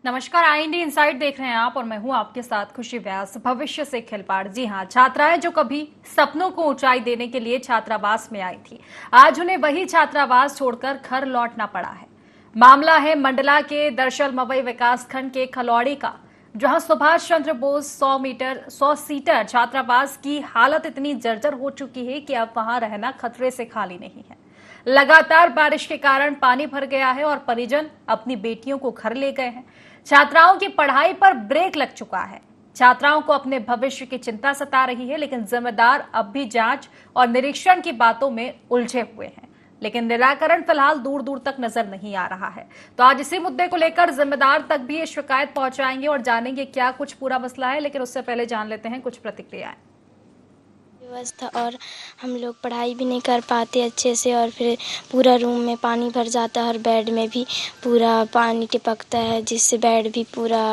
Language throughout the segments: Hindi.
नमस्कार, आई इंडी इनसाइड देख रहे हैं आप और मैं हूं आपके साथ खुशी व्यास। भविष्य से खिलवाड़। जी हां, छात्राएं जो कभी सपनों को ऊंचाई देने के लिए छात्रावास में आई थी, आज उन्हें वही छात्रावास छोड़कर घर लौटना पड़ा है। मामला है मंडला के दरअसल मवई विकासखंड के खलौड़ी का, जहां सुभाष चंद्र बोस 100 सीटर छात्रावास की हालत इतनी जर्जर हो चुकी है कि अब वहां रहना खतरे से खाली नहीं है। लगातार बारिश के कारण पानी भर गया है और परिजन अपनी बेटियों को घर ले गए हैं। छात्राओं की पढ़ाई पर ब्रेक लग चुका है। छात्राओं को अपने भविष्य की चिंता सता रही है, लेकिन जिम्मेदार अब भी जांच और निरीक्षण की बातों में उलझे हुए हैं। लेकिन निराकरण फिलहाल दूर दूर तक नजर नहीं आ रहा है। तो आज इसी मुद्दे को लेकर जिम्मेदार तक भी ये शिकायत पहुंचाएंगे और जानेंगे क्या कुछ पूरा मसला है। लेकिन उससे पहले जान लेते हैं कुछ प्रतिक्रियाएं। व्यवस्था और हम लोग पढ़ाई भी नहीं कर पाते अच्छे से, और फिर पूरा रूम में पानी भर जाता है और बेड में भी पूरा पानी टपकता है, जिससे बेड भी पूरा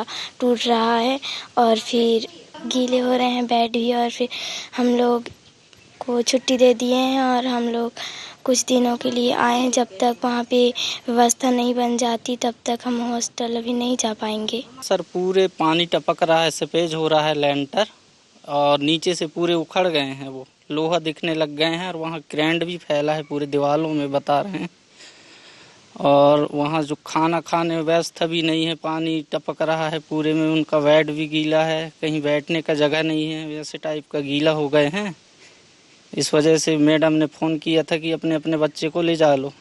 टूट रहा है और फिर गीले हो रहे हैं बेड भी। और फिर हम लोग को छुट्टी दे दिए हैं और हम लोग कुछ दिनों के लिए आए हैं। जब तक वहाँ पे व्यवस्था नहीं बन जाती तब तक हम हॉस्टल अभी नहीं जा पाएंगे। सर पूरे पानी टपक रहा है, सफेद हो रहा है लेंटर, और नीचे से पूरे उखड़ गए हैं, वो लोहा दिखने लग गए हैं और वहाँ क्रैंड भी फैला है पूरे दीवालों में, बता रहे हैं। और वहाँ जो खाना खाने में व्यवस्था भी नहीं है, पानी टपक रहा है पूरे में, उनका बेड भी गीला है, कहीं बैठने का जगह नहीं है, वैसे टाइप का गीला हो गए हैं। इस वजह से मैडम ने फ़ोन किया था कि अपने अपने बच्चे को ले जा लो,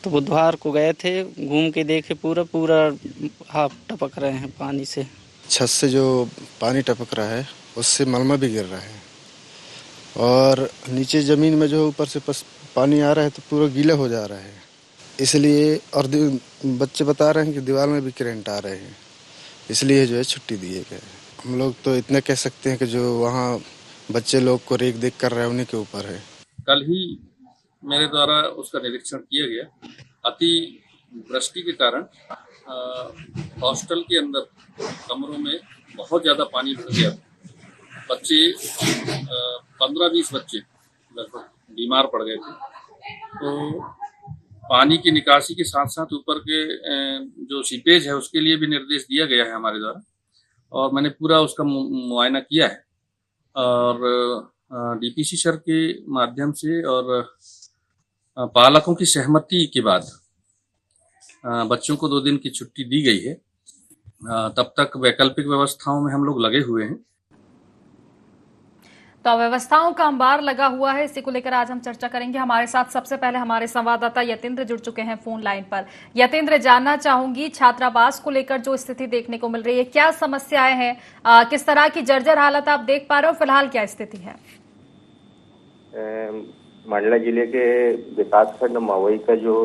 तो बुधवार को गए थे, घूम के देखे पूरा हाफ टपक रहे हैं पानी से। छत से जो पानी टपक रहा है उससे मलमा भी गिर रहा है, और नीचे ज़मीन में जो ऊपर से पानी आ रहा है तो पूरा गीला हो जा रहा है, इसलिए। और बच्चे बता रहे हैं कि दीवार में भी करंट आ रहे हैं, इसलिए जो है छुट्टी दिए गए। हम लोग तो इतना कह सकते हैं कि जो वहाँ बच्चे लोग को रेख देख कर रहे हैं उन्हीं के ऊपर है। कल ही मेरे द्वारा उसका निरीक्षण किया गया। अति वृष्टि के कारण हॉस्टल के अंदर कमरों में बहुत ज़्यादा पानी भर गया। बच्चे 15-20 बच्चे लगभग बीमार पड़ गए थे। तो पानी की निकासी के साथ साथ ऊपर के जो सीपेज है उसके लिए भी निर्देश दिया गया है हमारे द्वारा, और मैंने पूरा उसका मुआयना किया है। और डीपीसी सर के माध्यम से और पालकों की सहमति के बाद बच्चों को 2 दिन की छुट्टी दी गई है। तब तक वैकल्पिक व्यवस्थाओं में हम लोग लगे हुए हैं। तो व्यवस्थाओं का अंबार लगा हुआ है, इसी को लेकर आज हम चर्चा करेंगे। हमारे साथ सबसे पहले हमारे संवाददाता यतेंद्र जुड़ चुके हैं फोन लाइन पर। यतेंद्र, जानना चाहूंगी छात्रावास को लेकर जो स्थिति देखने को मिल रही है, क्या समस्याएं हैं, किस तरह की जर्जर हालत आप देख पा रहे हो, फिलहाल क्या स्थिति है? मंडला जिले के विकासखंड मवई का जो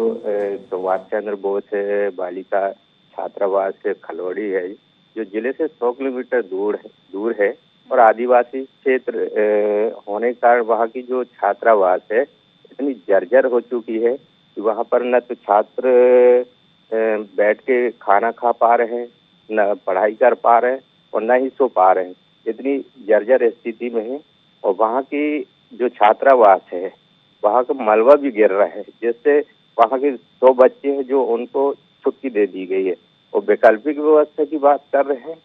सुभाष चंद्र बोस बालिका छात्रावास खलौड़ी है, जो जिले से 100 किलोमीटर दूर है और आदिवासी क्षेत्र होने के कारण वहाँ की जो छात्रावास है इतनी जर्जर हो चुकी है कि वहाँ पर न तो छात्र बैठ के खाना खा पा रहे हैं, न पढ़ाई कर पा रहे हैं और न ही सो पा रहे हैं। इतनी जर्जर स्थिति में है। और वहाँ की जो छात्रावास है वहाँ का मलबा भी गिर रहा है, जिससे वहाँ के 100 बच्चे हैं जो उनको छुट्टी दे दी गई है। और वैकल्पिक व्यवस्था की बात कर रहे हैं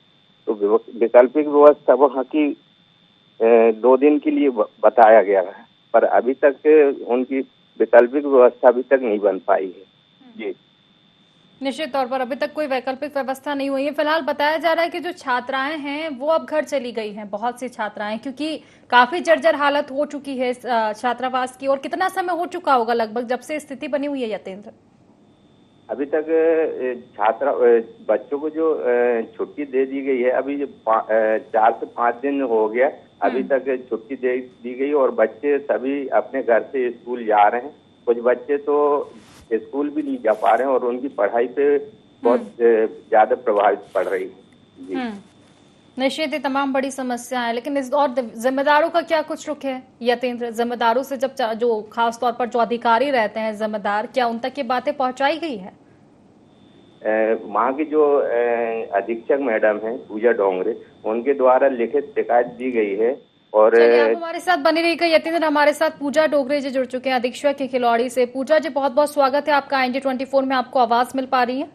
तो वैकल्पिक व्यवस्था वहाँ की 2 दिन के लिए बताया गया है, पर अभी तक उनकी वैकल्पिक व्यवस्था अभी तक नहीं बन पाई है। जी, निश्चित तौर पर अभी तक कोई वैकल्पिक व्यवस्था नहीं हुई है। फिलहाल बताया जा रहा है कि जो छात्राएं हैं वो अब घर चली गई हैं, बहुत सी छात्राएं, क्योंकि काफी जर्जर हालत हो चुकी है छात्रावास की। और कितना समय हो चुका होगा लगभग जब से स्थिति बनी हुई है यतेंद्र? अभी तक बच्चों को जो छुट्टी दे दी गई है, अभी 4 से 5 दिन हो गया, अभी तक छुट्टी दे दी गई और बच्चे सभी अपने घर से स्कूल जा रहे हैं। कुछ बच्चे तो स्कूल भी नहीं जा पा रहे हैं और उनकी पढ़ाई पे बहुत ज्यादा प्रभावित पड़ रही है। जी, निश्चित ही तमाम बड़ी समस्या है, लेकिन इस और जिम्मेदारों का क्या कुछ रुख है यतेंद्र? जिम्मेदारों से जब जो खास तौर पर जो अधिकारी रहते हैं जिम्मेदार, क्या उन तक ये बातें पहुंचाई गई है? वहाँ की जो अधीक्षक मैडम है पूजा डोंगरे, उनके द्वारा लिखित शिकायत दी गई है। और आप हमारे साथ बने रहिएगा यतेंद्र। हमारे साथ पूजा डोगरे जी जुड़ चुके हैं अधीक्षक के खिलौड़ी से। पूजा जी, बहुत बहुत स्वागत है आपका। IND 24 में आपको आवाज मिल पा रही है?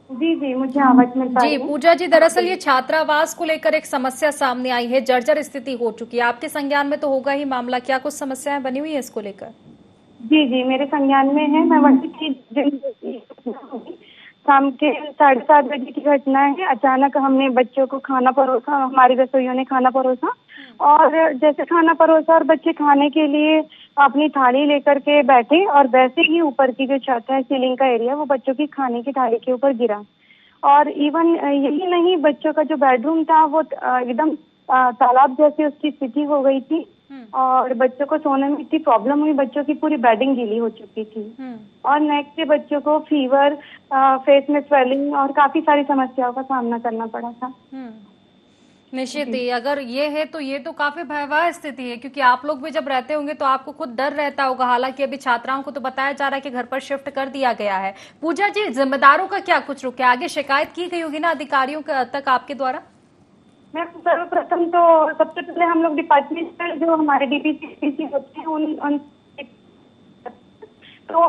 जी जी, मुझे आवाज मिल पा रही जी है। पूजा जी, दरअसल ये छात्रावास को लेकर एक समस्या सामने आई है, जर्जर स्थिति हो चुकी है। आपके संज्ञान में तो होगा ही मामला, क्या कुछ समस्याएं बनी हुई है इसको लेकर? जी जी, मेरे संज्ञान में है। मैं वही की शाम के 7:30 बजे की घटना है। अचानक हमने बच्चों को खाना परोसा, हमारी रसोइयों ने खाना परोसा, और जैसे खाना परोसा और बच्चे खाने के लिए अपनी थाली लेकर के बैठे, और वैसे ही ऊपर की जो छत है, सीलिंग का एरिया, वो बच्चों की खाने की थाली के ऊपर गिरा। और इवन यही नहीं, बच्चों का जो बेडरूम था वो एकदम तालाब जैसी उसकी स्थिति हो गई थी, और बच्चों को सोने में इतनी प्रॉब्लम हुई, बच्चों की पूरी बेडिंग गीली हो चुकी थी। और नेक्स्ट डे बच्चों को फीवर, फेस में स्वेलिंग और काफी सारी समस्याओं का सामना करना पड़ा था। निश्चित ही, अगर ये है तो ये तो काफी भयावह स्थिति है, क्योंकि आप लोग भी जब रहते होंगे तो आपको खुद डर रहता होगा। हालांकि अभी छात्राओं को तो बताया जा रहा है कि घर पर शिफ्ट कर दिया गया है। पूजा जी, जिम्मेदारों का क्या कुछ रुक है? आगे शिकायत की गई होगी ना अधिकारियों तक आपके द्वारा? मैम, सर्वप्रथम तो सबसे पहले हम लोग डिपार्टमेंटल जो हमारे डीपीसी होते हैं उन तो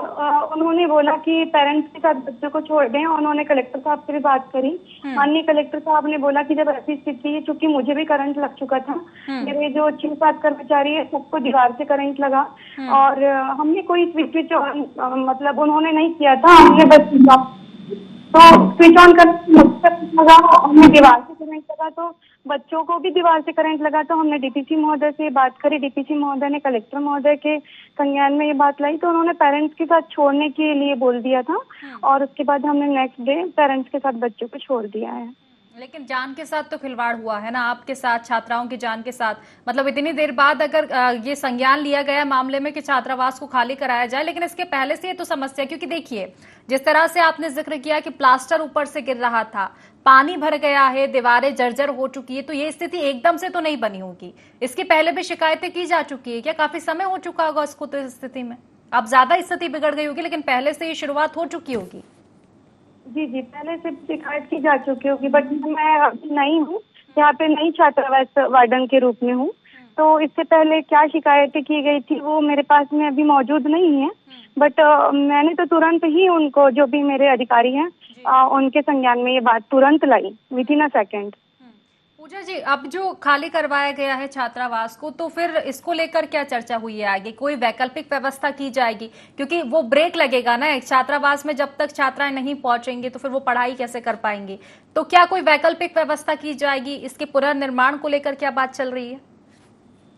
उन्होंने बोला कि पेरेंट्स के साथ बच्चों को छोड़ दें। उन्होंने कलेक्टर साहब से भी बात करी। माननीय कलेक्टर साहब ने बोला कि जब ऐसी स्थिति है, चूंकि मुझे भी करंट लग चुका था, मेरे जो 6-7 कर्मचारी है सबको दीवार से करंट लगा, और हमने कोई स्विच ऑन मतलब उन्होंने नहीं किया था, हमने बस तो स्विच ऑन कर लगा, हमने दीवार से करंट लगा, तो बच्चों को भी दीवार से करंट लगा। तो हमने डीपीसी महोदय से बात करी। डीपीसी महोदय ने कलेक्टर महोदय के संज्ञान में ये बात लाई, तो उन्होंने पेरेंट्स के साथ छोड़ने के लिए बोल दिया था, और उसके बाद हमने नेक्स्ट डे पेरेंट्स के साथ बच्चों को छोड़ दिया है। लेकिन जान के साथ तो खिलवाड़ हुआ है ना आपके साथ, छात्राओं की जान के साथ। मतलब इतनी देर बाद अगर ये संज्ञान लिया गया मामले में कि छात्रावास को खाली कराया जाए, लेकिन इसके पहले से ये तो समस्या, क्योंकि देखिए जिस तरह से आपने जिक्र किया कि प्लास्टर ऊपर से गिर रहा था, पानी भर गया है, दीवारें जर्जर हो चुकी है, तो ये स्थिति एकदम से तो नहीं बनी होगी। इसके पहले भी शिकायतें की जा चुकी है क्या? काफी समय हो चुका होगा उसको तो इस स्थिति में। अब ज्यादा स्थिति बिगड़ गई होगी, लेकिन पहले से ये शुरुआत हो चुकी होगी। जी जी, पहले से शिकायत की जा चुकी होगी, बट मैं अभी नई हूँ यहाँ पे, नई छात्रावास वार्डन के रूप में हूँ। तो इससे पहले क्या शिकायतें की गई थी वो मेरे पास में अभी मौजूद नहीं है, बट मैंने तो तुरंत ही उनको, जो भी मेरे अधिकारी हैं, उनके संज्ञान में ये बात तुरंत लाई, विद इन अ सेकेंड। पूजा जी, अब जो खाली करवाया गया है छात्रावास को, तो फिर इसको लेकर क्या चर्चा हुई है आगे? कोई वैकल्पिक व्यवस्था की जाएगी? क्योंकि वो ब्रेक लगेगा ना एक छात्रावास में, जब तक छात्राएं नहीं पहुंचेंगी तो फिर वो पढ़ाई कैसे कर पाएंगी? तो क्या कोई वैकल्पिक व्यवस्था की जाएगी? इसके पुनर्निर्माण को लेकर क्या बात चल रही है?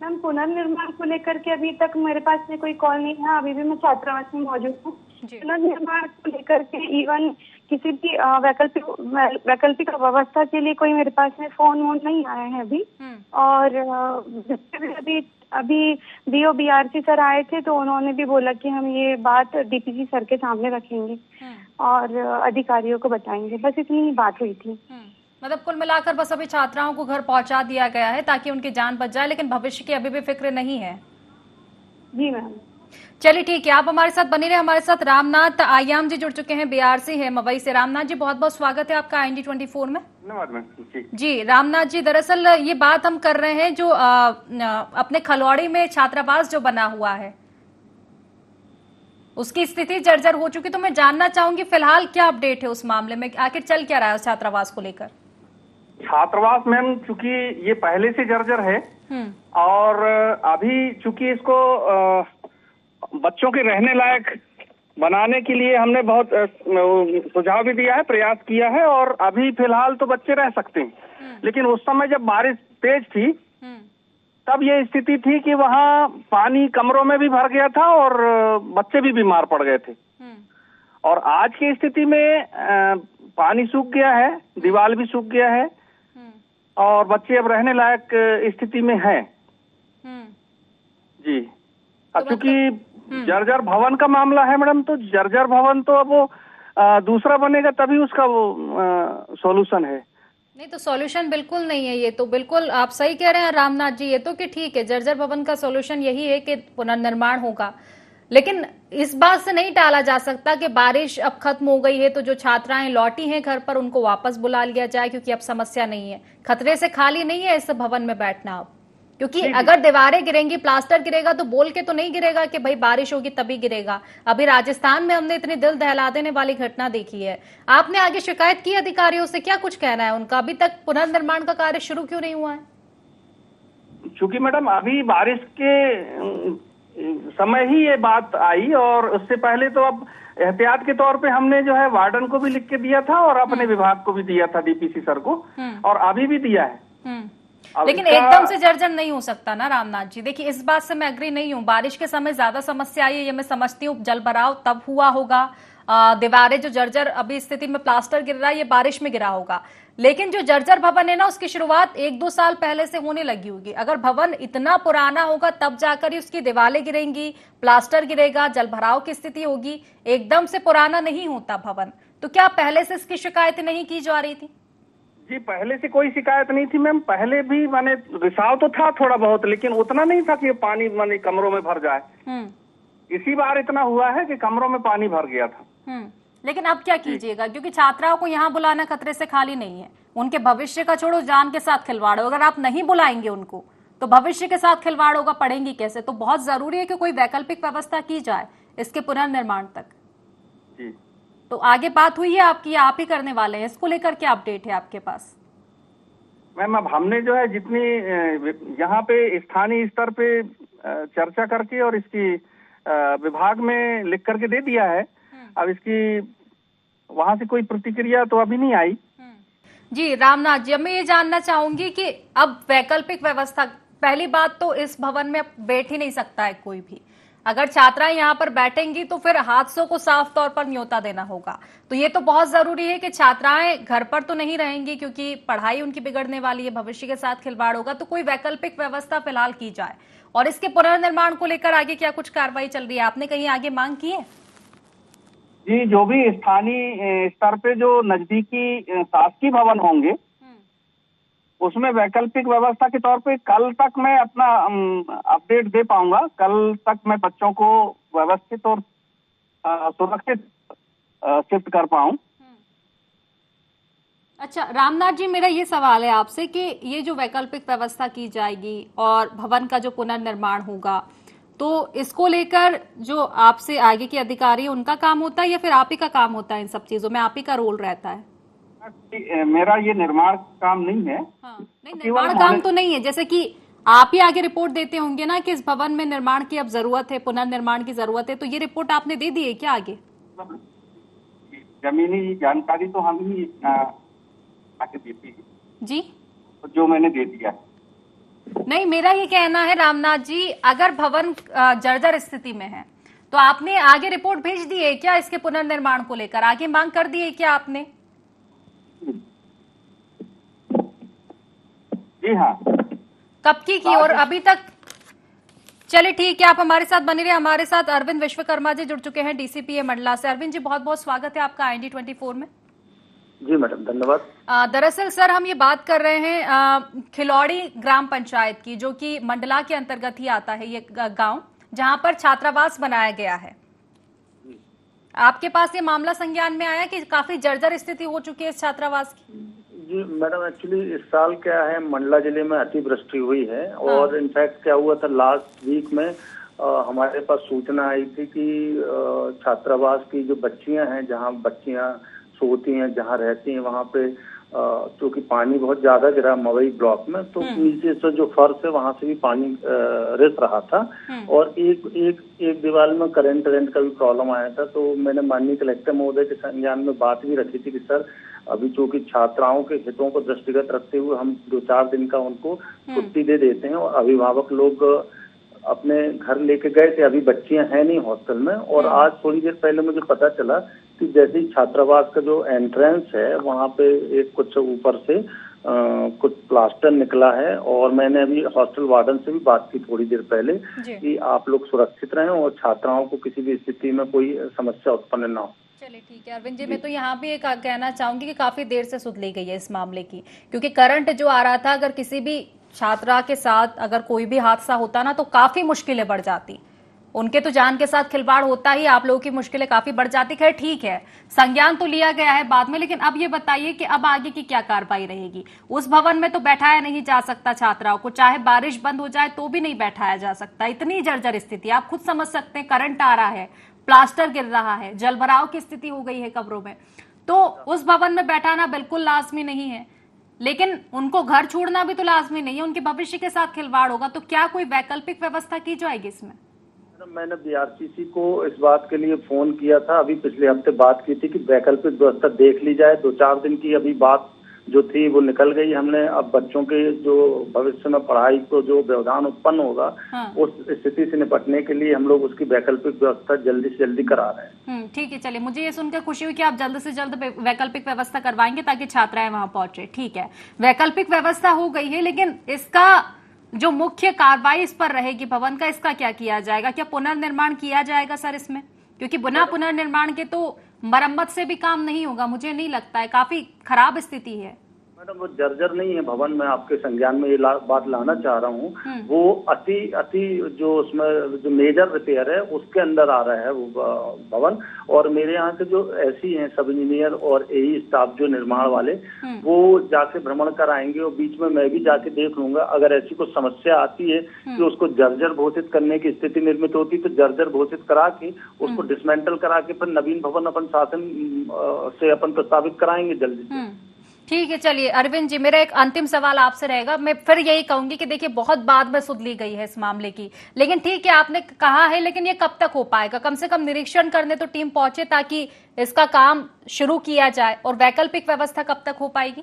मैम, पुनर्निर्माण को लेकर के अभी तक मेरे पास में कोई कॉल नहीं है। अभी भी मैं छात्रावास में मौजूद हूँ। पुनर्निर्माण को लेकर के इवन किसी भी वैकल्पिक व्यवस्था के लिए कोई मेरे पास में फोन वोन नहीं आया है अभी। और अभी BOBRC सर आए थे, तो उन्होंने भी बोला कि हम ये बात DPC सर के सामने रखेंगे और अधिकारियों को बताएंगे। बस इतनी ही बात हुई थी। मतलब कुल मिलाकर बस अभी छात्राओं को घर पहुंचा दिया गया है ताकि उनकी जान बच जाए, लेकिन भविष्य की अभी भी फिक्र नहीं है। जी मैम। चलिए ठीक है, आप हमारे साथ बने रहे। हमारे साथ रामनाथ आयाम जी जुड़ चुके हैं, BRC है मवई से। रामनाथ जी, बहुत बहुत स्वागत है आपका IND24 में। धन्यवाद मैम। जी रामनाथ जी, दरअसल ये बात हम कर रहे हैं जो अपने खलौड़ी में छात्रावास जो बना हुआ है उसकी स्थिति जर्जर हो चुकी, तो मैं जानना चाहूंगी फिलहाल क्या अपडेट है उस मामले में, आखिर चल क्या रहा है उस छात्रावास को लेकर? छात्रावास मैम, चूंकि ये पहले से जर्जर है और अभी चूंकि इसको बच्चों के रहने लायक बनाने के लिए हमने बहुत सुझाव भी दिया है, प्रयास किया है, और अभी फिलहाल तो बच्चे रह सकते हैं। लेकिन उस समय जब बारिश तेज थी तब ये स्थिति थी कि वहाँ पानी कमरों में भी भर गया था और बच्चे भी बीमार पड़ गए थे। और आज की स्थिति में पानी सूख गया है, दीवार भी सूख गया है और बच्चे अब रहने लायक स्थिति में हैं। जी, अब चूंकि जर्जर भवन का मामला है मैडम, तो जर्जर भवन तो अब वो दूसरा बनेगा तभी उसका वो सॉल्यूशन है। नहीं तो सॉल्यूशन बिल्कुल नहीं है ये तो, बिल्कुल आप सही कह रहे हैं रामनाथ जी। ये तो कि ठीक है, जर्जर भवन का सॉल्यूशन यही है कि पुनर्निर्माण होगा, लेकिन इस बात से नहीं टाला जा सकता कि बारिश अब खत्म हो गई है तो जो छात्राएं लौटी हैं घर पर उनको वापस बुला लिया जाए, क्योंकि अब समस्या नहीं है, खतरे से खाली नहीं है इस भवन में बैठना अब। क्योंकि अगर दीवारें गिरेंगी, प्लास्टर गिरेगा तो बोल के तो नहीं गिरेगा कि भाई बारिश होगी तभी गिरेगा। अभी राजस्थान में हमने इतनी दिल दहला देने वाली घटना देखी है। आपने आगे शिकायत की अधिकारियों से, क्या कुछ कहना है उनका? अभी तक पुनर्निर्माण का कार्य शुरू क्यों नहीं हुआ है? चूंकि मैडम अभी बारिश के समय ही ये बात आई, और उससे पहले तो अब एहतियात के तौर पे हमने जो है वार्डन को भी लिख के दिया था और अपने विभाग को भी दिया था, डीपीसी सर को, और अभी भी दिया है। लेकिन एकदम से जर्जर नहीं हो सकता ना रामनाथ जी। देखिए, इस बात से मैं एग्री नहीं हूँ। बारिश के समय ज्यादा समस्या आई है, ये मैं समझती हूँ। जल भराव तब हुआ होगा, दीवारें जो जर्जर अभी स्थिति में प्लास्टर गिर रहा है ये बारिश में गिरा होगा। लेकिन जो जर्जर भवन है ना, उसकी शुरुआत 1-2 साल पहले से होने लगी होगी। अगर भवन इतना पुराना होगा तब जाकर ही उसकी दीवारें गिरेंगी, प्लास्टर गिरेगा, जल भराव की स्थिति होगी। एकदम से पुराना नहीं होता भवन। तो क्या पहले से इसकी शिकायत नहीं की जा रही थी? जी, पहले से कोई शिकायत नहीं थी मैम। पहले भी माने रिसाव तो था थोड़ा बहुत, लेकिन उतना नहीं था कि पानी माने कमरों में भर जाए। इसी बार इतना हुआ है कि कमरों में पानी भर गया था। लेकिन अब क्या कीजिएगा? क्योंकि छात्राओं को यहाँ बुलाना खतरे से खाली नहीं है। उनके भविष्य का छोड़ो, जान के साथ खिलवाड़ हो। अगर आप नहीं बुलाएंगे उनको तो भविष्य के साथ खिलवाड़ होगा, पढ़ेंगी कैसे? तो बहुत जरूरी है कि कोई वैकल्पिक व्यवस्था की जाए इसके पुनर्निर्माण तक। जी। तो आगे बात हुई है आपकी, आप ही करने वाले हैं? इसको लेकर क्या अपडेट है आपके पास? मैम, अब हमने जो है जितनी यहाँ पे स्थानीय स्तर पे चर्चा करके और इसकी विभाग में लिख करके दे दिया है। अब इसकी वहां से कोई प्रतिक्रिया तो अभी नहीं आई। जी रामनाथ जी, अब मैं ये जानना चाहूंगी कि अब वैकल्पिक व्यवस्था, पहली बात तो इस भवन में बैठ ही नहीं सकता है कोई भी। अगर छात्राएं यहाँ पर बैठेंगी तो फिर हादसों को साफ तौर पर न्योता देना होगा। तो ये तो बहुत जरूरी है कि छात्राएं घर पर तो नहीं रहेंगी, क्योंकि पढ़ाई उनकी बिगड़ने वाली है, भविष्य के साथ खिलवाड़ होगा। तो कोई वैकल्पिक व्यवस्था फिलहाल की जाए। और इसके पुनर्निर्माण को लेकर आगे क्या कुछ कार्रवाई चल रही है? आपने कहीं आगे मांग की है? जी, जो भी स्थानीय स्तर पे जो नजदीकी शासकीय भवन होंगे उसमें वैकल्पिक व्यवस्था के तौर पे कल तक मैं अपना अपडेट दे पाऊंगा। कल तक मैं बच्चों को व्यवस्थित और सुरक्षित शिफ्ट कर पाऊं। अच्छा रामनाथ जी, मेरा ये सवाल है आपसे कि ये जो वैकल्पिक व्यवस्था की जाएगी और भवन का जो पुनर्निर्माण होगा, तो इसको लेकर जो आपसे आगे के अधिकारी उनका काम होता है या फिर आप ही का काम होता है? इन सब चीजों में आप ही का रोल रहता है? मेरा ये निर्माण काम नहीं है। हाँ, नहीं, निर्माण काम तो नहीं है। जैसे कि आप ही आगे रिपोर्ट देते होंगे ना कि इस भवन में निर्माण की अब जरूरत है, पुनर्निर्माण की जरूरत है, तो ये रिपोर्ट आपने दे दी है क्या आगे? जमीनी जानकारी तो हम ही आगे देती है जी, जो मैंने दे दिया। नहीं, मेरा ये कहना है रामनाथ जी, अगर भवन जर्जर स्थिति में है तो आपने आगे रिपोर्ट भेज दी है क्या इसके पुनर्निर्माण को लेकर? आगे मांग कर दी है क्या आपने? जी हाँ। कब की और अभी तक? चलिए ठीक है, आप हमारे साथ बने रहे। हमारे साथ अरविंद विश्वकर्मा जी जुड़ चुके हैं डीसीपीए मंडला से। अरविंद जी, बहुत बहुत स्वागत है आपका IND 24 में। जी मैडम, धन्यवाद। दरअसल सर, हम ये बात कर रहे हैं खिलौड़ी ग्राम पंचायत की, जो कि मंडला के अंतर्गत ही आता है ये गांव, जहां पर छात्रावास बनाया गया है। आपके पास ये मामला संज्ञान में आया कि काफी जर्जर स्थिति हो चुकी है इस छात्रावास की? जी मैडम, एक्चुअली इस साल क्या है, मंडला जिले में अतिवृष्टि हुई है और इनफैक्ट क्या हुआ था, लास्ट वीक में हमारे पास सूचना आई थी कि छात्रावास की जो बच्चियां हैं, जहां बच्चियां सोती हैं, जहां रहती हैं, वहां पे क्योंकि पानी बहुत ज्यादा गिरा मवई ब्लॉक में, तो नीचे से जो फर्श है वहां से भी पानी रिस रहा था। और एक दीवार में करंट का भी प्रॉब्लम आया था। तो मैंने माननीय कलेक्टर महोदय के संज्ञान में बात भी रखी थी कि सर, अभी चूंकि छात्राओं के हितों को दृष्टिगत रखते हुए हम 2-4 दिन का उनको छुट्टी दे देते हैं। और अभिभावक लोग अपने घर लेके गए थे, अभी बच्चियां हैं नहीं हॉस्टल में। और आज थोड़ी देर पहले मुझे पता चला कि जैसे ही छात्रावास का जो एंट्रेंस है वहां पे एक कुछ ऊपर से कुछ प्लास्टर निकला है। और मैंने अभी हॉस्टल वार्डन से भी बात की थोड़ी देर पहले कि आप लोग सुरक्षित रहें और छात्राओं को किसी भी स्थिति में कोई समस्या उत्पन्न ना हो। चलिए ठीक है अरविंद जी, मैं तो यहाँ भी एक कहना चाहूंगी कि काफी देर से सुध ली गई है इस मामले की, क्योंकि करंट जो आ रहा था, अगर किसी भी छात्रा के साथ अगर कोई भी हादसा होता ना तो काफी मुश्किलें बढ़ जाती। उनके तो जान के साथ खिलवाड़ होता ही, आप लोगों की मुश्किलें काफी बढ़ जाती। खैर ठीक है, संज्ञान तो लिया गया है बाद में, लेकिन अब ये बताइए कि अब आगे की क्या कार्रवाई रहेगी। उस भवन में तो बैठाया नहीं जा सकता छात्राओं को, चाहे बारिश बंद हो जाए तो भी नहीं बैठाया जा सकता। इतनी जर्जर स्थिति, आप खुद समझ सकते हैं, करंट आ रहा है, प्लास्टर गिर रहा है, जलभराव की स्थिति हो गई है कमरों में, तो उस भवन में बैठाना बिल्कुल लाजमी नहीं है। लेकिन उनको घर छोड़ना भी तो लाजमी नहीं है, उनके भविष्य के साथ खिलवाड़ होगा, तो क्या कोई वैकल्पिक व्यवस्था की जाएगी इसमें? मैंने बीआरसीसी को इस बात के लिए फोन किया था, अभी पिछले हफ्ते बात की थी कि वैकल्पिक व्यवस्था देख ली जाए। 2-4 दिन की अभी बात जो थी वो निकल गई हमने। अब बच्चों के जो भविष्य में पढ़ाई को जो व्यवधान उत्पन्न होगा, उस स्थिति से निपटने के लिए हम लोग उसकी वैकल्पिक व्यवस्था जल्दी से जल्दी करा रहे हैं। ठीक है, चलिए, मुझे ये सुनकर खुशी हुई कि आप जल्द से जल्द वैकल्पिक व्यवस्था करवाएंगे ताकि छात्राएं वहां पहुंचे। ठीक है, वैकल्पिक व्यवस्था हो गई है, लेकिन इसका जो मुख्य कार्रवाई इस पर रहेगी भवन का, इसका क्या किया जाएगा? क्या पुनर्निर्माण किया जाएगा सर इसमें? क्योंकि बिना पुनर्निर्माण के तो मरम्मत से भी काम नहीं होगा, मुझे नहीं लगता है, काफी खराब स्थिति है। मैडम वो जर्जर नहीं है भवन, मैं आपके संज्ञान में ये बात लाना चाह रहा हूँ। वो अति जो उसमें जो मेजर रिपेयर है उसके अंदर आ रहा है वो भवन। और मेरे यहाँ के जो ऐसी हैं सब इंजीनियर और एई स्टाफ जो निर्माण वाले, वो जाके भ्रमण कराएंगे और बीच में मैं भी जाके देख लूंगा। अगर ऐसी कोई समस्या आती है कि उसको जर्जर घोषित करने की स्थिति निर्मित होती तो जर्जर घोषित करा के उसको डिसमेंटल करा के फिर नवीन भवन अपन शासन से अपन प्रस्तावित कराएंगे जल्दी से। ठीक है, चलिए अरविंद जी, मेरा एक अंतिम सवाल आपसे रहेगा। मैं फिर यही कहूंगी कि देखिए बहुत बाद में सुध ली गई है इस मामले की, लेकिन ठीक है आपने कहा है, लेकिन ये कब तक हो पाएगा? कम से कम निरीक्षण करने तो टीम पहुंचे ताकि इसका काम शुरू किया जाए, और वैकल्पिक व्यवस्था कब तक हो पाएगी?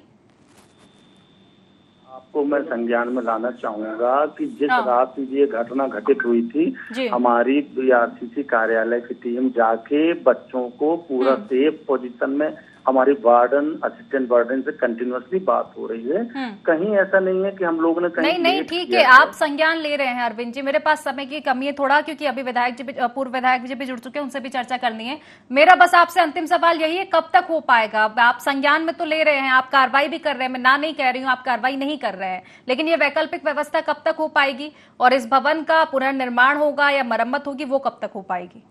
आपको मैं संज्ञान में लाना चाहूंगा कि जिस रात ये घटना घटित हुई थी, हमारी बीआरसीसी कार्यालय की टीम जाके बच्चों को पूरा सेफ पोजीशन में, हमारी वार्डन असिस्टेंट वार्डन से कंटिन्यूअसली बात हो रही है। कहीं ऐसा नहीं है कि हम लोगों ने कहीं नहीं ठीक है, आप संज्ञान ले रहे हैं अरविंद जी। मेरे पास समय की कमी है थोड़ा, क्योंकि अभी विधायक जी, पूर्व विधायक जी भी जुड़ चुके हैं, उनसे भी चर्चा करनी है। मेरा बस आपसे अंतिम सवाल यही है, कब तक हो पाएगा? आप संज्ञान में तो ले रहे हैं, आप कार्रवाई भी कर रहे हैं, मैं ना नहीं कह रही हूँ आप कार्रवाई नहीं कर रहे हैं, लेकिन ये वैकल्पिक व्यवस्था कब तक हो पाएगी, और इस भवन का पुनर्निर्माण होगा या मरम्मत होगी वो कब तक हो पाएगी?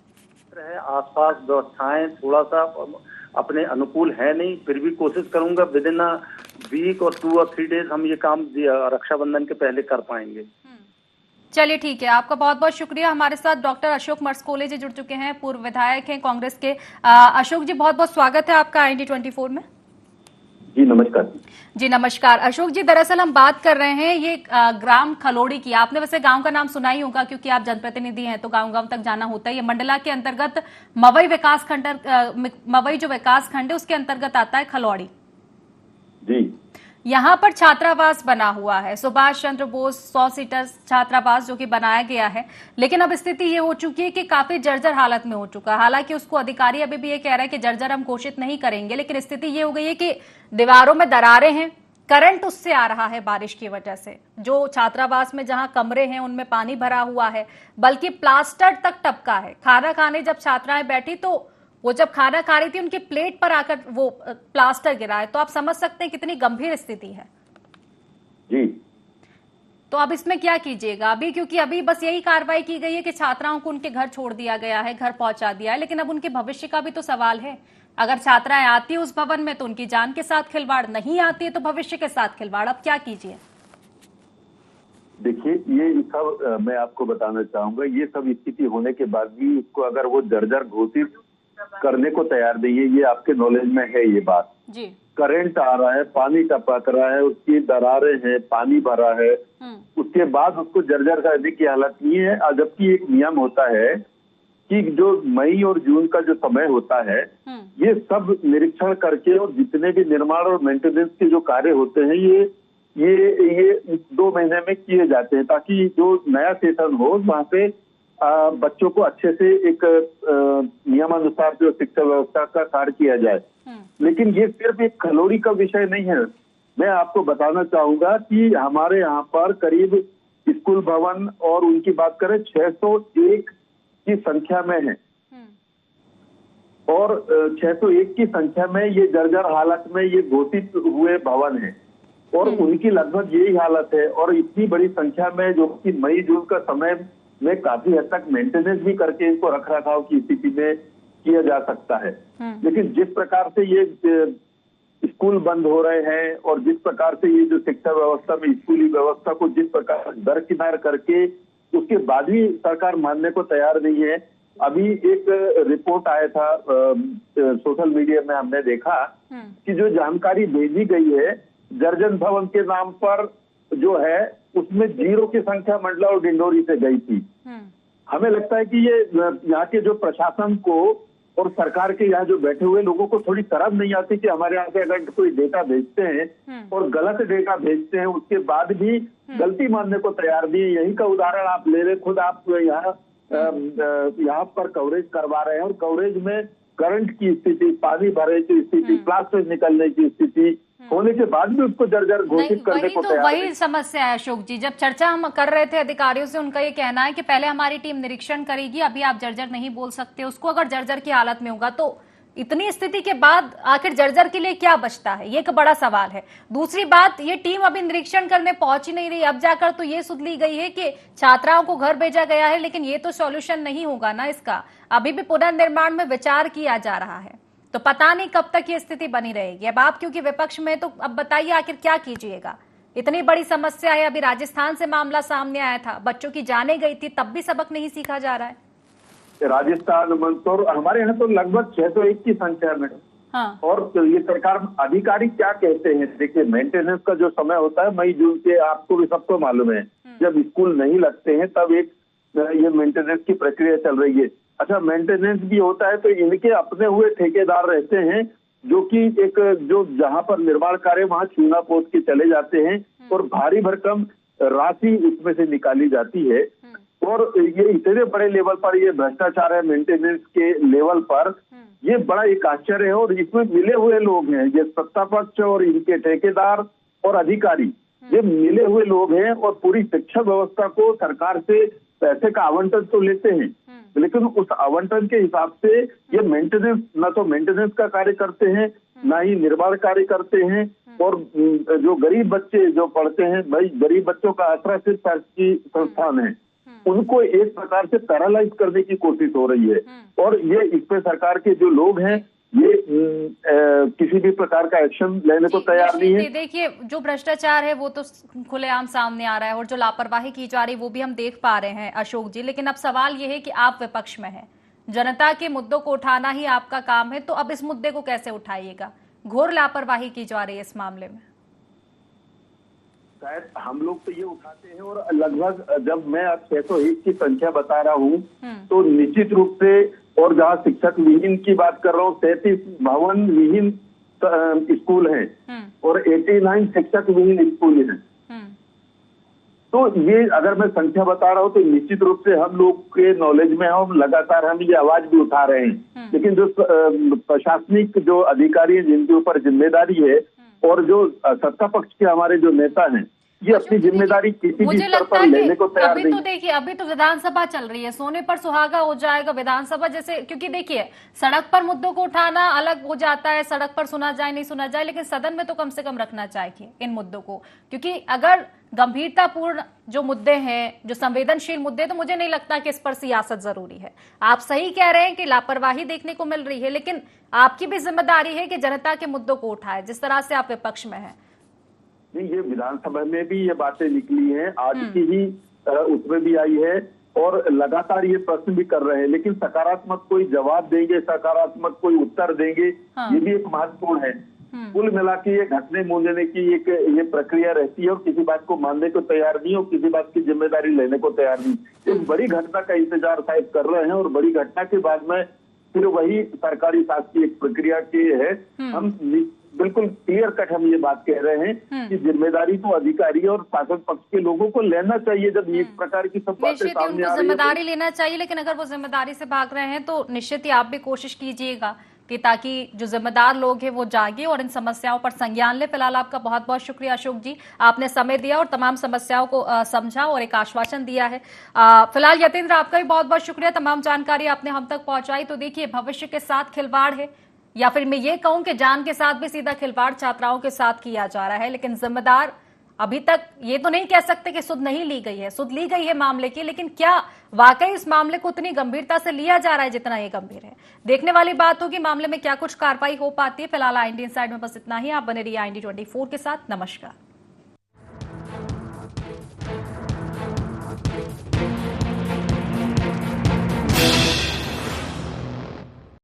आसपास व्यवस्थाएं थोड़ा सा अपने अनुकूल है नहीं, फिर भी कोशिश करूंगा विद इन वीक और 2 और 3 डेज हम ये काम रक्षाबंधन के पहले कर पाएंगे। चलिए ठीक है, आपका बहुत बहुत शुक्रिया। हमारे साथ डॉक्टर अशोक मर्सकोले जी जुड़ चुके हैं, पूर्व विधायक हैं कांग्रेस के। अशोक जी, बहुत बहुत स्वागत है आपका IND24 में। जी नमस्कार। जी नमस्कार। अशोक जी, दरअसल हम बात कर रहे हैं ये ग्राम खलोड़ी की। आपने वैसे गांव का नाम सुना ही होगा, क्योंकि आप जनप्रतिनिधि हैं तो गांव गांव तक जाना होता है। ये मंडला के अंतर्गत मवई विकास खंड, मवई जो विकास खंड है उसके अंतर्गत आता है खलौड़ी जी। यहाँ पर छात्रावास बना हुआ है, सुभाष चंद्र बोस 100 सीटर छात्रावास जो कि बनाया गया है, लेकिन अब स्थिति ये हो चुकी है कि काफी जर्जर हालत में हो चुका है। हालांकि उसको अधिकारी अभी भी ये कह रहा है कि जर्जर हम घोषित नहीं करेंगे, लेकिन स्थिति ये हो गई है कि दीवारों में दरारें हैं, करंट उससे आ रहा है बारिश की वजह से। जो छात्रावास में जहां कमरे हैं उनमें पानी भरा हुआ है, बल्कि प्लास्टर तक टपका है। खाना खाने जब छात्राएं बैठी तो वो जब खाना खा रही थी उनकी प्लेट पर आकर वो प्लास्टर गिरा है, तो आप समझ सकते हैं कितनी गंभीर स्थिति है जी। तो अब इसमें क्या कीजिएगा अभी? क्योंकि अभी बस यही कार्रवाई की गई है कि छात्राओं को उनके घर छोड़ दिया गया है, घर पहुंचा दिया है, लेकिन अब उनके भविष्य का भी तो सवाल है। अगर छात्राएं आती है उस भवन में तो उनकी जान के साथ खिलवाड़, नहीं आती है तो भविष्य के साथ खिलवाड़, अब क्या कीजिए? देखिए ये सब मैं आपको बताना चाहूंगा, ये सब स्थिति होने के बाद भी उसको अगर वो जर्जर घोषित करने को तैयार नहीं है, ये आपके नॉलेज में है ये बात जी। करंट आ रहा है, पानी टपक रहा है, उसकी दरारें हैं, पानी भरा है, उसके बाद उसको जर्जर करने की हालत नहीं है। जबकि एक नियम होता है कि जो मई और जून का जो समय होता है, ये सब निरीक्षण करके और जितने भी निर्माण और मेंटेनेंस के जो कार्य होते हैं ये 2 महीने में किए जाते हैं, ताकि जो नया सेशन हो वहाँ पे बच्चों को अच्छे से एक नियमानुसार जो शिक्षा व्यवस्था का कार्य किया जाए। लेकिन ये सिर्फ एक खलौड़ी का विषय नहीं है। मैं आपको बताना चाहूंगा कि हमारे यहाँ पर करीब स्कूल भवन और उनकी बात करें 601 की संख्या में है, और 601 की संख्या में ये जर्जर हालत में ये घोषित हुए भवन है, और उनकी लगभग यही हालत है। और इतनी बड़ी संख्या में जो कि मई जून का समय में काफी हद तक मेंटेनेंस भी करके इनको रख रखाव की स्थिति में किया जा सकता है। लेकिन जिस प्रकार से ये स्कूल बंद हो रहे हैं और जिस प्रकार से ये जो शिक्षा व्यवस्था में स्कूली व्यवस्था को जिस प्रकार दरकिनार करके उसके बाद भी सरकार मानने को तैयार नहीं है। अभी एक रिपोर्ट आया था सोशल मीडिया में, हमने देखा कि जो जानकारी भेजी गई है जर्जन भवन के नाम पर जो है उसमें 0 की संख्या मंडला और डिंडोरी से गई थी। हमें लगता है कि ये यहाँ के जो प्रशासन को और सरकार के यहाँ जो बैठे हुए लोगों को थोड़ी शर्म नहीं आती कि हमारे यहाँ से अगर कोई डेटा भेजते हैं और गलत डेटा भेजते हैं उसके बाद भी गलती मानने को तैयार नहीं है। यही का उदाहरण आप ले लें, खुद आप यहाँ पर कवरेज करवा रहे हैं और कवरेज में करंट की स्थिति, पानी भरे की स्थिति, प्लास्टिक निकलने की स्थिति होने के बाद भी उसको जर्जर घोषित करने को तैयार। वही समस्या है अशोक जी, जब चर्चा हम कर रहे थे अधिकारियों से, उनका ये कहना है कि पहले हमारी टीम निरीक्षण करेगी, अभी आप जर्जर नहीं बोल सकते उसको। अगर जर्जर की हालत में होगा तो इतनी स्थिति के बाद आखिर जर्जर के लिए क्या बचता है, ये एक बड़ा सवाल है। दूसरी बात, ये टीम अभी निरीक्षण करने पहुंच ही नहीं रही। अब जाकर तो ये सुध ली गई है कि छात्राओं को घर भेजा गया है, लेकिन ये तो सॉल्यूशन नहीं होगा ना इसका। अभी भी पुनर्निर्माण में विचार किया जा रहा है, तो पता नहीं कब तक ये स्थिति बनी रहेगी। अब आप क्योंकि विपक्ष में, तो अब बताइए आखिर क्या कीजिएगा। इतनी बड़ी समस्या है। अभी राजस्थान से मामला सामने आया था, बच्चों की जाने गई थी, तब भी सबक नहीं सीखा जा रहा है। राजस्थान, मंदसौर, हमारे यहाँ तो लगभग 601 की संख्या में। हाँ। और ये सरकार अधिकारी क्या कहते हैं, देखिए मेंटेनेंस का जो समय होता है मई जून के, आपको भी सबको मालूम है, जब स्कूल नहीं लगते हैं तब एक ये मेंटेनेंस की प्रक्रिया चल रही है। अच्छा, मेंटेनेंस भी होता है तो इनके अपने हुए ठेकेदार रहते हैं जो कि एक जो जहां पर निर्माण कार्य वहां चूना पोत के चले जाते हैं और भारी भरकम राशि उसमें से निकाली जाती है। और ये इतने बड़े लेवल पर ये भ्रष्टाचार है मेंटेनेंस के लेवल पर, ये बड़ा एक आश्चर्य है। और इसमें मिले हुए लोग हैं, ये सत्ता पक्ष और इनके ठेकेदार और अधिकारी, ये मिले हुए लोग हैं और पूरी शिक्षा व्यवस्था को सरकार से पैसे का आवंटन तो लेते हैं, लेकिन उस आवंटन के हिसाब से ये मेंटेनेंस, ना तो मेंटेनेंस का कार्य करते हैं, ना ही निर्माण कार्य करते हैं। और जो गरीब बच्चे जो पढ़ते हैं, भाई गरीब बच्चों का आश्रय सिर्फ सरकारी संस्थान है, उनको एक प्रकार से पैरालाइज करने की कोशिश हो रही है। और ये इस पे सरकार के जो लोग हैं ये किसी भी प्रकार का एक्शन लेने को तैयार नहीं है। देखिए, जो भ्रष्टाचार है वो तो खुलेआम सामने आ रहा है और जो लापरवाही की जा रही है वो भी हम देख पा रहे हैं अशोक जी। लेकिन अब सवाल ये है कि आप विपक्ष में हैं, जनता के मुद्दों को उठाना ही आपका काम है, तो अब इस मुद्दे को कैसे उठाइएगा? घोर लापरवाही की जा रही है इस मामले में। शायद हम लोग तो ये उठाते हैं और लगभग जब मैं अब 601 की संख्या बता रहा हूँ तो निश्चित रूप से, और जहाँ शिक्षक विहीन की बात कर रहा हूँ, 33 भवन विहीन स्कूल हैं और 89 शिक्षक विहीन स्कूल हैं। तो ये अगर मैं संख्या बता रहा हूँ तो निश्चित रूप से हम लोग के नॉलेज में हम लगातार हम ये आवाज भी उठा रहे हैं। लेकिन जो प्रशासनिक जो अधिकारी हैं जिनके ऊपर जिम्मेदारी है और जो सत्ता पक्ष के हमारे जो नेता हैं, ये अपनी जिम्मेदारी किसी भी स्तर पर लेने को तैयार नहीं। अभी तो देखिए, अभी तो विधानसभा चल रही है, सोने पर सुहागा हो जाएगा विधानसभा जैसे। क्योंकि देखिए, सड़क पर मुद्दों को उठाना अलग हो जाता है, सड़क पर सुना जाए नहीं सुना जाए, लेकिन सदन में तो कम से कम रखना चाहिए इन मुद्दों को। क्योंकि अगर गंभीरतापूर्ण जो मुद्दे हैं, जो संवेदनशील मुद्दे, तो मुझे नहीं लगता कि इस पर सियासत जरूरी है। आप सही कह रहे हैं कि लापरवाही देखने को मिल रही है, लेकिन आपकी भी जिम्मेदारी है कि जनता के मुद्दों को उठाए, जिस तरह से आप विपक्ष में हैं। नहीं, ये विधानसभा में भी ये बातें निकली हैं, आज की ही उसमें भी आई है और लगातार ये प्रश्न भी कर रहे हैं, लेकिन सकारात्मक कोई जवाब देंगे, सकारात्मक कोई उत्तर देंगे, ये भी एक महत्वपूर्ण है। कुल मिला के ये घटने मूंझने की एक ये प्रक्रिया रहती है और किसी बात को मानने को तैयार नहीं और किसी बात की जिम्मेदारी लेने को तैयार नहीं। एक बड़ी घटना का इंतजार शायद कर रहे हैं और बड़ी घटना के बाद में फिर वही सरकारी शासकीय एक प्रक्रिया के है। हम बिल्कुल क्लियर कट हम ये बात कह रहे हैं कि जिम्मेदारी तो अधिकारी और शासन पक्ष के लोगों को लेना चाहिए। जब इस प्रकार की सब बातें सामने आ रही है, जिम्मेदारी लेना चाहिए, लेकिन अगर वो जिम्मेदारी से भाग रहे हैं तो निश्चित ही आप भी कोशिश कीजिएगा कि ताकि जो जिम्मेदार लोग हैं वो जागे और इन समस्याओं पर संज्ञान ले। फिलहाल आपका बहुत बहुत शुक्रिया अशोक जी, आपने समय दिया और तमाम समस्याओं को समझा और एक आश्वासन दिया है। फिलहाल यतेंद्र, आपका भी बहुत बहुत शुक्रिया, तमाम जानकारी आपने हम तक पहुंचाई। तो देखिए, भविष्य के साथ खिलवाड़ है, या फिर मैं ये कहूं कि जान के साथ भी सीधा खिलवाड़ छात्राओं के साथ किया जा रहा है, लेकिन जिम्मेदार अभी तक ये तो नहीं कह सकते कि सुध नहीं ली गई है, सुध ली गई है मामले की, लेकिन क्या वाकई इस मामले को उतनी गंभीरता से लिया जा रहा है जितना ये गंभीर है? देखने वाली बात होगी मामले में क्या कुछ कार्रवाई हो पाती है। फिलहाल IND इनसाइड में बस इतना ही। आप बने रहिए IND 24 के साथ। नमस्कार।